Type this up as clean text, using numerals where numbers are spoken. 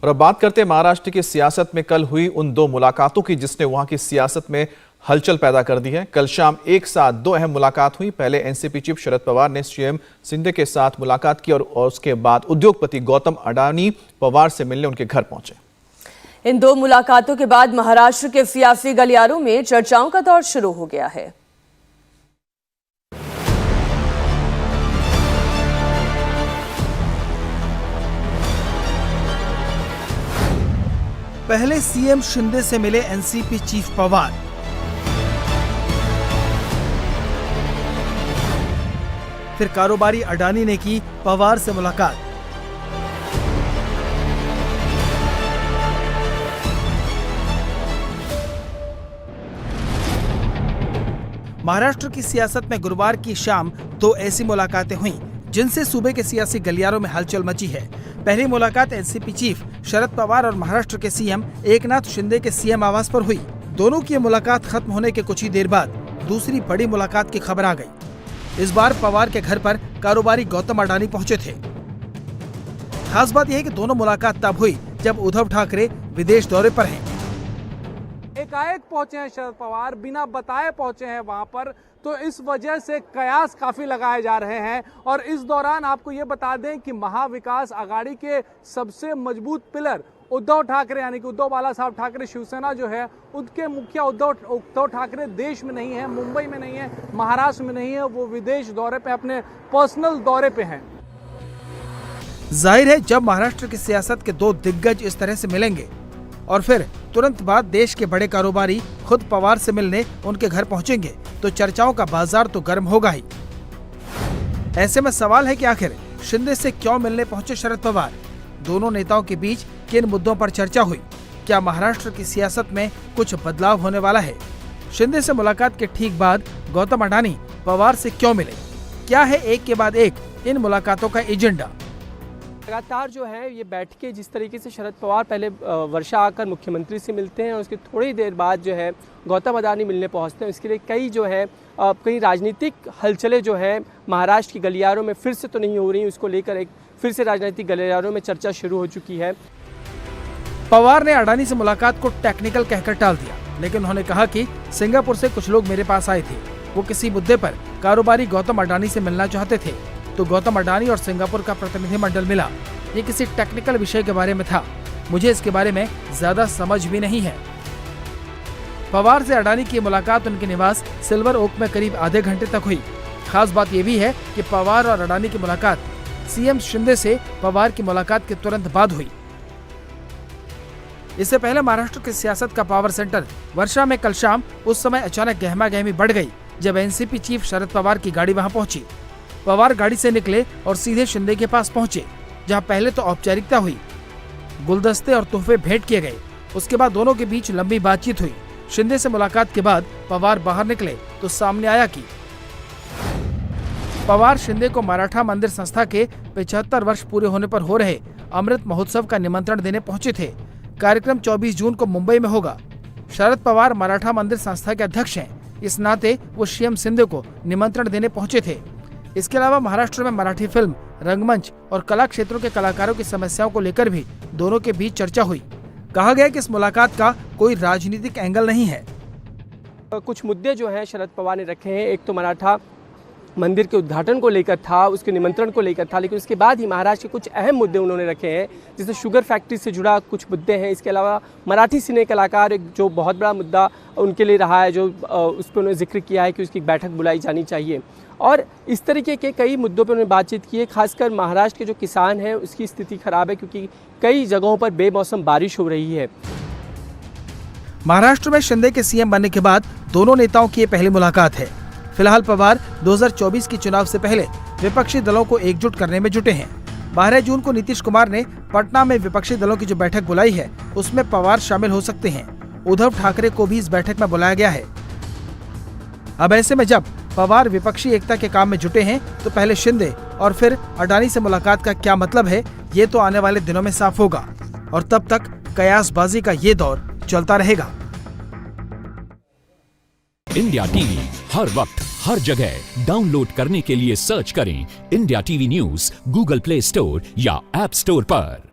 और अब बात करते हैं महाराष्ट्र की सियासत में कल हुई उन दो मुलाकातों की जिसने वहां की सियासत में हलचल पैदा कर दी है। कल शाम एक साथ दो अहम मुलाकात हुई। पहले एनसीपी चीफ शरद पवार ने सीएम शिंदे के साथ मुलाकात की और उसके बाद उद्योगपति गौतम अडानी पवार से मिलने उनके घर पहुंचे। इन दो मुलाकातों के बाद महाराष्ट्र के सियासी गलियारों में चर्चाओं का दौर शुरू हो गया है। पहले सीएम शिंदे से मिले एनसीपी चीफ पवार, फिर कारोबारी अडानी ने की पवार से मुलाकात। महाराष्ट्र की सियासत में गुरुवार की शाम दो ऐसी मुलाकातें हुईं जिनसे सूबे के सियासी गलियारों में हलचल मची है। पहली मुलाकात एनसीपी चीफ शरद पवार और महाराष्ट्र के सीएम एकनाथ शिंदे के सीएम आवास पर हुई। दोनों की मुलाकात खत्म होने के कुछ ही देर बाद दूसरी बड़ी मुलाकात की खबर आ गई। इस बार पवार के घर पर कारोबारी गौतम अडानी पहुंचे थे। खास बात यह है कि दोनों मुलाकात तब हुई जब उद्धव ठाकरे विदेश दौरे पर हैं। एकाएक पहुंचे हैं शरद पवार, बिना बताए पहुंचे हैं वहां पर, तो इस वजह से कयास काफी लगाए जा रहे हैं। और इस दौरान आपको ये बता दें कि महाविकास आघाड़ी के सबसे मजबूत पिलर उद्धव ठाकरे यानी कि उद्धव बाला साहब ठाकरे शिवसेना जो है, उनके मुखिया उद्धव ठाकरे देश में नहीं है, मुंबई में नहीं है, महाराष्ट्र में नहीं है, वो विदेश दौरे पे, अपने पर्सनल दौरे पे हैं। जाहिर है जब महाराष्ट्र की सियासत के दो दिग्गज इस तरह से मिलेंगे और फिर तुरंत बाद देश के बड़े कारोबारी खुद पवार से मिलने उनके घर पहुंचेंगे तो चर्चाओं का बाजार तो गर्म होगा ही। ऐसे में सवाल है कि आखिर शिंदे से क्यों मिलने पहुंचे शरद पवार? दोनों नेताओं के बीच किन मुद्दों पर चर्चा हुई? क्या महाराष्ट्र की सियासत में कुछ बदलाव होने वाला है? शिंदे से मुलाकात के ठीक बाद गौतम अडानी पवार से क्यों मिले? क्या है एक के बाद एक इन मुलाकातों का एजेंडा? लगातार जो है ये बैठकें, जिस तरीके से शरद पवार पहले वर्षा आकर मुख्यमंत्री से मिलते हैं और उसके थोड़ी देर बाद जो है गौतम अडानी मिलने पहुंचते हैं, इसके लिए कई राजनीतिक हलचलें जो है महाराष्ट्र की गलियारों में फिर से तो नहीं हो रही, उसको लेकर एक फिर से राजनीतिक गलियारों में चर्चा शुरू हो चुकी है। पवार ने अडानी से मुलाकात को टेक्निकल कहकर टाल दिया, लेकिन उन्होंने कहा कि सिंगापुर से कुछ लोग मेरे पास आए थे, वो किसी मुद्दे पर कारोबारी गौतम अडानी से मिलना चाहते थे, तो गौतम अडानी और सिंगापुर का प्रतिनिधिमंडल मिला। ये किसी टेक्निकल विषय के बारे में था, मुझे इसके बारे में ज्यादा समझ भी नहीं है। पवार से अडानी की मुलाकात उनके निवास सिल्वर ओक में करीब आधे घंटे तक हुई। खास बात यह भी है कि पवार और अडानी की मुलाकात सीएम शिंदे से पवार की मुलाकात के तुरंत बाद हुई। इससे पहले महाराष्ट्र की सियासत का पावर सेंटर वर्षा में कल शाम उस समय अचानक गहमागहमी बढ़ गई जब एनसीपी चीफ शरद पवार की गाड़ी वहां पहुंची। पवार गाड़ी से निकले और सीधे शिंदे के पास पहुंचे, जहां पहले तो औपचारिकता हुई, गुलदस्ते और तोहफे भेंट किए गए। उसके बाद दोनों के बीच लंबी बातचीत हुई। शिंदे से मुलाकात के बाद पवार बाहर निकले तो सामने आया कि पवार शिंदे को मराठा मंदिर संस्था के 75 वर्ष पूरे होने पर हो रहे अमृत महोत्सव का निमंत्रण देने पहुंचे थे। कार्यक्रम 24 जून को मुंबई में होगा। शरद पवार मराठा मंदिर संस्था के अध्यक्ष हैं, इस नाते वो सीएम शिंदे को निमंत्रण देने पहुंचे थे। इसके अलावा महाराष्ट्र में मराठी फिल्म, रंगमंच और कला क्षेत्रों के कलाकारों की समस्याओं को लेकर भी दोनों के बीच चर्चा हुई। कहा गया कि इस मुलाकात का कोई राजनीतिक एंगल नहीं है। कुछ मुद्दे जो हैं शरद पवार ने रखे हैं, एक तो मराठा मंदिर के उद्घाटन को लेकर था, उसके निमंत्रण को लेकर था, लेकिन उसके बाद ही महाराष्ट्र के कुछ अहम मुद्दे उन्होंने रखे हैं, जैसे शुगर फैक्ट्री से जुड़ा कुछ मुद्दे हैं। इसके अलावा मराठी सिने कलाकार एक जो बहुत बड़ा मुद्दा उनके लिए रहा है, जो उस पर उन्होंने जिक्र किया है कि उसकी बैठक बुलाई जानी चाहिए। और इस तरीके के कई मुद्दों पर उन्होंने बातचीत की है। खासकर महाराष्ट्र के जो किसान हैं उसकी स्थिति खराब है, क्योंकि कई जगहों पर बेमौसम बारिश हो रही है। महाराष्ट्र में शिंदे के सीएम बनने के बाद दोनों नेताओं की ये पहली मुलाकात है। फिलहाल पवार 2024 के चुनाव से पहले विपक्षी दलों को एकजुट करने में जुटे हैं। 12 जून को नीतीश कुमार ने पटना में विपक्षी दलों की जो बैठक बुलाई है उसमें पवार शामिल हो सकते हैं। उद्धव ठाकरे को भी इस बैठक में बुलाया गया है। अब ऐसे में जब पवार विपक्षी एकता के काम में जुटे हैं तो पहले शिंदे और फिर अडानी से मुलाकात का क्या मतलब है, ये तो आने वाले दिनों में साफ होगा और तब तक कयासबाजी का ये दौर चलता रहेगा। इंडिया टीवी हर वक्त हर जगह डाउनलोड करने के लिए सर्च करें India TV news Google play store या ऐप स्टोर पर।